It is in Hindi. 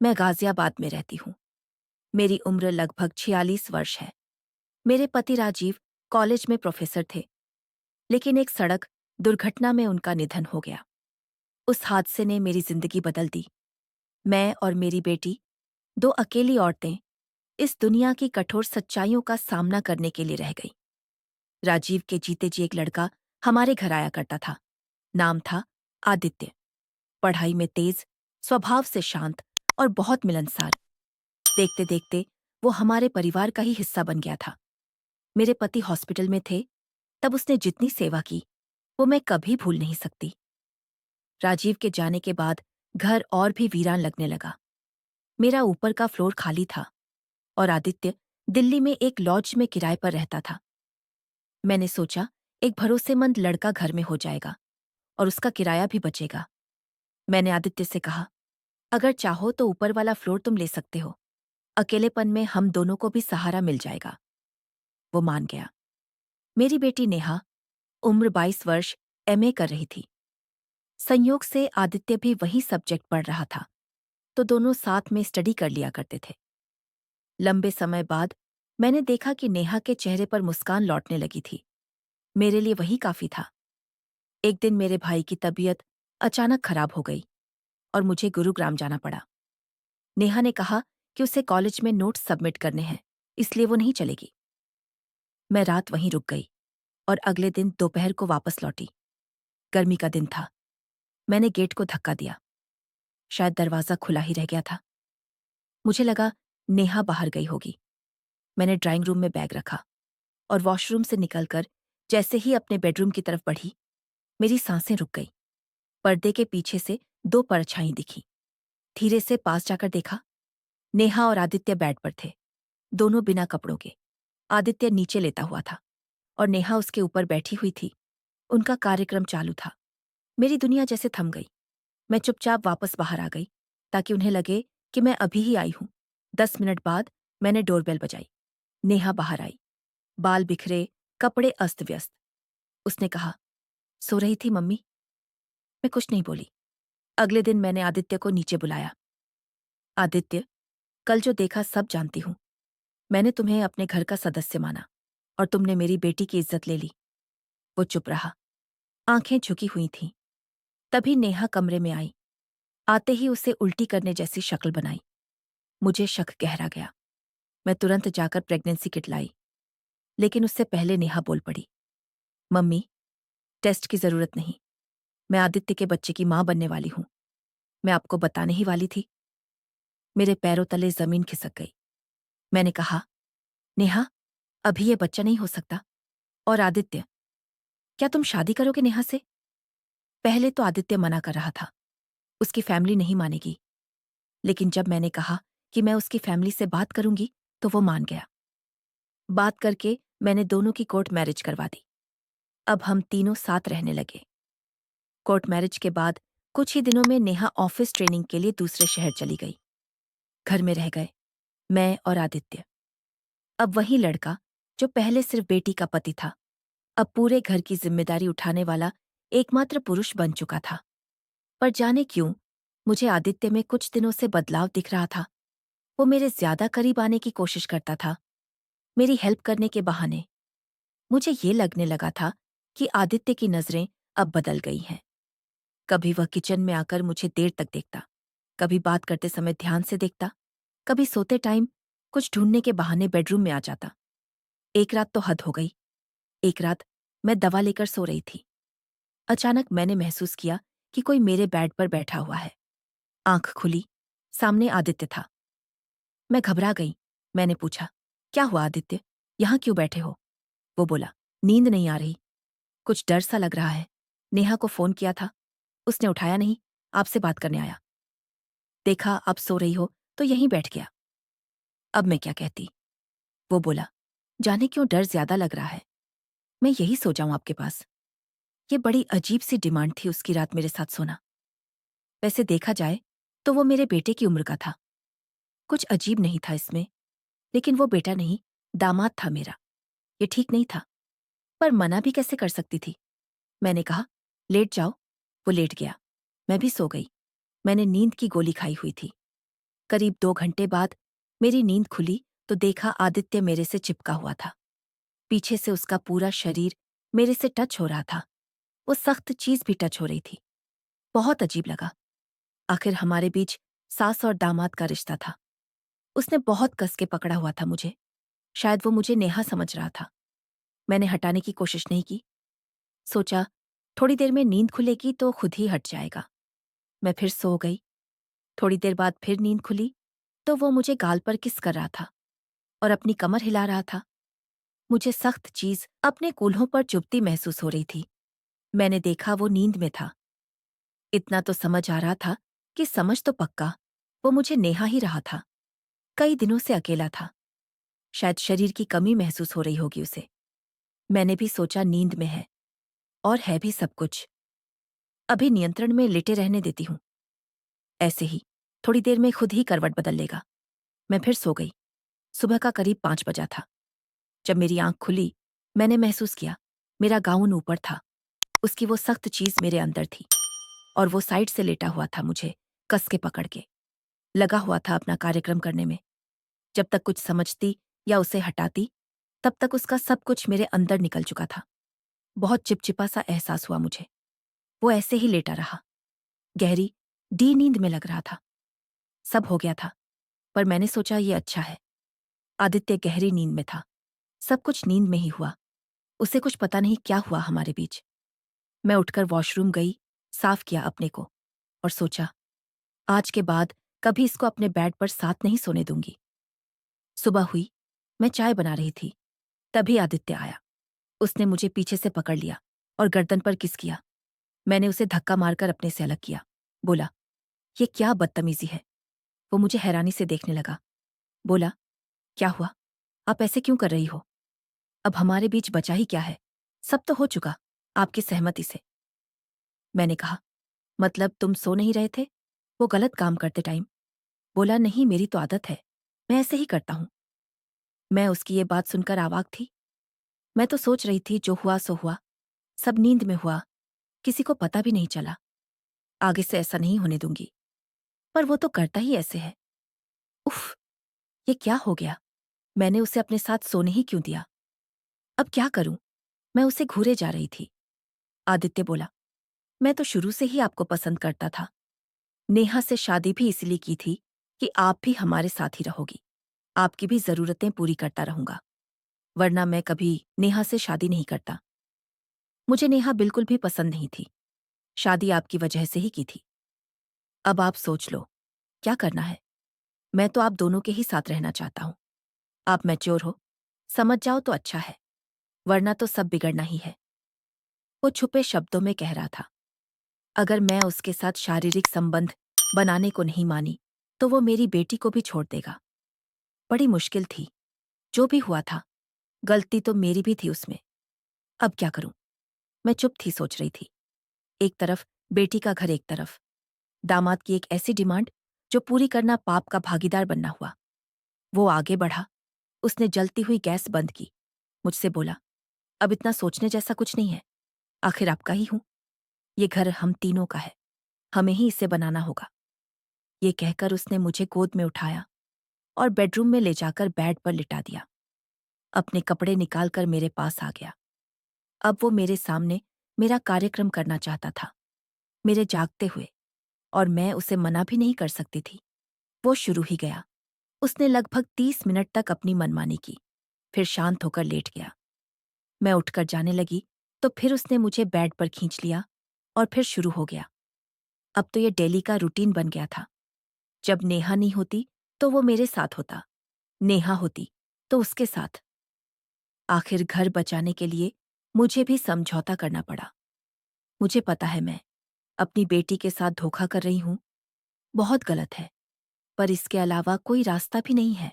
मैं गाजियाबाद में रहती हूँ। मेरी उम्र लगभग 46 वर्ष है। मेरे पति राजीव कॉलेज में प्रोफेसर थे, लेकिन एक सड़क दुर्घटना में उनका निधन हो गया। उस हादसे ने मेरी जिंदगी बदल दी। मैं और मेरी बेटी, दो अकेली औरतें, इस दुनिया की कठोर सच्चाइयों का सामना करने के लिए रह गई। राजीव के जीते जी एक लड़का हमारे घर आया करता था। नाम था आदित्य। पढ़ाई में तेज, स्वभाव से शांत और बहुत मिलनसार। देखते देखते वो हमारे परिवार का ही हिस्सा बन गया था। मेरे पति हॉस्पिटल में थे, तब उसने जितनी सेवा की वो मैं कभी भूल नहीं सकती। राजीव के जाने के बाद घर और भी वीरान लगने लगा। मेरा ऊपर का फ्लोर खाली था और आदित्य दिल्ली में एक लॉज में किराए पर रहता था। मैंने सोचा एक भरोसेमंद लड़का घर में हो जाएगा और उसका किराया भी बचेगा। मैंने आदित्य से कहा, अगर चाहो तो ऊपर वाला फ्लोर तुम ले सकते हो। अकेलेपन में हम दोनों को भी सहारा मिल जाएगा। वो मान गया। मेरी बेटी नेहा, उम्र 22 वर्ष, एमए कर रही थी। संयोग से आदित्य भी वही सब्जेक्ट पढ़ रहा था, तो दोनों साथ में स्टडी कर लिया करते थे। लंबे समय बाद मैंने देखा कि नेहा के चेहरे पर मुस्कान लौटने लगी थी। मेरे लिए वही काफी था। एक दिन मेरे भाई की तबीयत अचानक खराब हो गई और मुझे गुरुग्राम जाना पड़ा। नेहा ने कहा कि उसे कॉलेज में नोट्स सबमिट करने हैं, इसलिए वो नहीं चलेगी। मैं रात वहीं रुक गई और अगले दिन दोपहर को वापस लौटी। गर्मी का दिन था। मैंने गेट को धक्का दिया। शायद दरवाजा खुला ही रह गया था। मुझे लगा नेहा बाहर गई होगी। मैंने ड्राइंग रूम में बैग रखा और वॉशरूम से निकलकर जैसे ही अपने बेडरूम की तरफ बढ़ी, मेरी सांसें रुक गई। पर्दे के पीछे से दो परछाई दिखी। धीरे से पास जाकर देखा, नेहा और आदित्य बेड पर थे, दोनों बिना कपड़ों के। आदित्य नीचे लेटा हुआ था और नेहा उसके ऊपर बैठी हुई थी। उनका कार्यक्रम चालू था। मेरी दुनिया जैसे थम गई। मैं चुपचाप वापस बाहर आ गई ताकि उन्हें लगे कि मैं अभी ही आई हूं। 10 मिनट बाद मैंने डोरबेल बजाई। नेहा बाहर आई, बाल बिखरे, कपड़े अस्त व्यस्त। उसने कहा, सो रही थी मम्मी? मैं कुछ नहीं बोली। अगले दिन मैंने आदित्य को नीचे बुलाया। आदित्य, कल जो देखा सब जानती हूँ। मैंने तुम्हें अपने घर का सदस्य माना और तुमने मेरी बेटी की इज्जत ले ली। वो चुप रहा, आंखें झुकी हुई थीं। तभी नेहा कमरे में आई। आते ही उसे उल्टी करने जैसी शक्ल बनाई। मुझे शक गहरा गया। मैं तुरंत जाकर प्रेगनेंसी किट लाई, लेकिन उससे पहले नेहा बोल पड़ी, मम्मी, टेस्ट की जरूरत नहीं। मैं आदित्य के बच्चे की मां बनने वाली हूं। मैं आपको बताने ही वाली थी। मेरे पैरों तले जमीन खिसक गई। मैंने कहा, नेहा, अभी ये बच्चा नहीं हो सकता। और आदित्य, क्या तुम शादी करोगे नेहा से? पहले तो आदित्य मना कर रहा था, उसकी फैमिली नहीं मानेगी। लेकिन जब मैंने कहा कि मैं उसकी फैमिली से बात करूंगी, तो वो मान गया। बात करके मैंने दोनों की कोर्ट मैरिज करवा दी। अब हम तीनों साथ रहने लगे। कोर्ट मैरिज के बाद कुछ ही दिनों में नेहा ऑफिस ट्रेनिंग के लिए दूसरे शहर चली गई। घर में रह गए मैं और आदित्य। अब वही लड़का जो पहले सिर्फ बेटी का पति था, अब पूरे घर की जिम्मेदारी उठाने वाला एकमात्र पुरुष बन चुका था। पर जाने क्यों मुझे आदित्य में कुछ दिनों से बदलाव दिख रहा था। वो मेरे ज्यादा करीब आने की कोशिश करता था, मेरी हेल्प करने के बहाने। मुझे ये लगने लगा था कि आदित्य की नजरें अब बदल गई हैं। कभी वह किचन में आकर मुझे देर तक देखता, कभी बात करते समय ध्यान से देखता, कभी सोते टाइम कुछ ढूंढने के बहाने बेडरूम में आ जाता। एक रात तो हद हो गई। एक रात मैं दवा लेकर सो रही थी। अचानक मैंने महसूस किया कि कोई मेरे बेड पर बैठा हुआ है। आंख खुली, सामने आदित्य था। मैं घबरा गई। मैंने पूछा, क्या हुआ आदित्य, यहां क्यों बैठे हो? वो बोला, नींद नहीं आ रही, कुछ डर सा लग रहा है। नेहा को फोन किया था, उसने उठाया नहीं, आपसे बात करने आया। देखा आप सो रही हो तो यहीं बैठ गया। अब मैं क्या कहती? वो बोला, जाने क्यों डर ज्यादा लग रहा है, मैं यही सो जाऊं आपके पास। ये बड़ी अजीब सी डिमांड थी उसकी रात मेरे साथ सोना। वैसे देखा जाए तो वो मेरे बेटे की उम्र का था। कुछ अजीब नहीं था इसमें, लेकिन वो बेटा नहीं, दामाद था मेरा। ये ठीक नहीं था, पर मना भी कैसे कर सकती थी। मैंने कहा, लेट जाओ। वो लेट गया। मैं भी सो गई। मैंने नींद की गोली खाई हुई थी। करीब 2 घंटे बाद मेरी नींद खुली तो देखा आदित्य मेरे से चिपका हुआ था। पीछे से उसका पूरा शरीर मेरे से टच हो रहा था। वो सख्त चीज भी टच हो रही थी। बहुत अजीब लगा। आखिर हमारे बीच सास और दामाद का रिश्ता था। उसने बहुत कस के पकड़ा हुआ था मुझे। शायद वो मुझे नेहा समझ रहा था। मैंने हटाने की कोशिश नहीं की। सोचा थोड़ी देर में नींद खुलेगी तो खुद ही हट जाएगा। मैं फिर सो गई। थोड़ी देर बाद फिर नींद खुली तो वो मुझे गाल पर किस कर रहा था और अपनी कमर हिला रहा था। मुझे सख्त चीज अपने कूल्हों पर चुभती महसूस हो रही थी। मैंने देखा वो नींद में था। इतना तो समझ आ रहा था कि समझ तो पक्का वो मुझे नेहा ही रहा था। कई दिनों से अकेला था। शायद शरीर की कमी महसूस हो रही होगी उसे। मैंने भी सोचा नींद में है और है भी सब कुछ। अभी नियंत्रण में लेटे रहने देती हूँ। ऐसे ही थोड़ी देर में खुद ही करवट बदल लेगा। मैं फिर सो गई। सुबह का करीब 5 बजा था। जब मेरी आंख खुली मैंने महसूस किया मेरा गाउन ऊपर था। उसकी वो सख्त चीज मेरे अंदर थी और वो साइड से लेटा हुआ था मुझे कस के पकड़ के। लगा हुआ था अपना कार्यक्रम करने में। जब तक कुछ समझती या उसे हटाती तब तक उसका सब कुछ मेरे अंदर निकल चुका था। बहुत चिपचिपा सा एहसास हुआ मुझे। वो ऐसे ही लेटा रहा। गहरी डी नींद में लग रहा था। सब हो गया था पर मैंने सोचा ये अच्छा है। आदित्य गहरी नींद में था। सब कुछ नींद में ही हुआ। उसे कुछ पता नहीं क्या हुआ हमारे बीच। मैं उठकर वॉशरूम गई, साफ किया अपने को और सोचा आज के बाद कभी इसको अपने बेड पर साथ नहीं सोने दूंगी। सुबह हुई। मैं चाय बना रही थी। तभी आदित्य आया। उसने मुझे पीछे से पकड़ लिया और गर्दन पर किस किया। मैंने उसे धक्का मारकर अपने से अलग किया। बोला ये क्या बदतमीजी है। वो मुझे हैरानी से देखने लगा। बोला क्या हुआ, आप ऐसे क्यों कर रही हो। अब हमारे बीच बचा ही क्या है। सब तो हो चुका आपकी सहमति से। मैंने कहा मतलब तुम सो नहीं रहे थे वो गलत काम करते टाइम। बोला नहीं मेरी तो आदत है, मैं ऐसे ही करता हूं। मैं उसकी ये बात सुनकर अवाक थी। मैं तो सोच रही थी जो हुआ सो हुआ। सब नींद में हुआ। किसी को पता भी नहीं चला। आगे से ऐसा नहीं होने दूंगी। पर वो तो करता ही ऐसे है। उफ, ये क्या हो गया। मैंने उसे अपने साथ सोने ही क्यों दिया। अब क्या करूं। मैं उसे घूरे जा रही थी। आदित्य बोला मैं तो शुरू से ही आपको पसंद करता था। नेहा से शादी भी इसलिए की थी कि आप भी हमारे साथ ही रहोगी। आपकी भी जरूरतें पूरी करता रहूंगा। वरना मैं कभी नेहा से शादी नहीं करता। मुझे नेहा बिल्कुल भी पसंद नहीं थी। शादी आपकी वजह से ही की थी। अब आप सोच लो क्या करना है। मैं तो आप दोनों के ही साथ रहना चाहता हूं। आप मैच्योर हो, समझ जाओ तो अच्छा है, वरना तो सब बिगड़ना ही है। वो छुपे शब्दों में कह रहा था। अगर मैं उसके साथ शारीरिक संबंध बनाने को नहीं मानी तो वो मेरी बेटी को भी छोड़ देगा। बड़ी मुश्किल थी। जो भी हुआ था गलती तो मेरी भी थी उसमें। अब क्या करूं। मैं चुप थी, सोच रही थी। एक तरफ बेटी का घर, एक तरफ दामाद की एक ऐसी डिमांड जो पूरी करना पाप का भागीदार बनना हुआ। वो आगे बढ़ा। उसने जलती हुई गैस बंद की। मुझसे बोला अब इतना सोचने जैसा कुछ नहीं है। आखिर आपका ही हूं। ये घर हम तीनों का है। हमें ही इसे बनाना होगा। ये कहकर उसने मुझे गोद में उठाया और बेडरूम में ले जाकर बेड पर लिटा दिया। अपने कपड़े निकालकर मेरे पास आ गया। अब वो मेरे सामने मेरा कार्यक्रम करना चाहता था, मेरे जागते हुए, और मैं उसे मना भी नहीं कर सकती थी। वो शुरू ही गया। उसने लगभग 30 मिनट तक अपनी मनमानी की, फिर शांत होकर लेट गया। मैं उठकर जाने लगी तो फिर उसने मुझे बेड पर खींच लिया और फिर शुरू हो गया। अब तो ये डेली का रूटीन बन गया था। जब नेहा नहीं होती तो वो मेरे साथ होता, नेहा होती तो उसके साथ। आखिर घर बचाने के लिए मुझे भी समझौता करना पड़ा। मुझे पता है मैं अपनी बेटी के साथ धोखा कर रही हूं। बहुत गलत है, पर इसके अलावा कोई रास्ता भी नहीं है।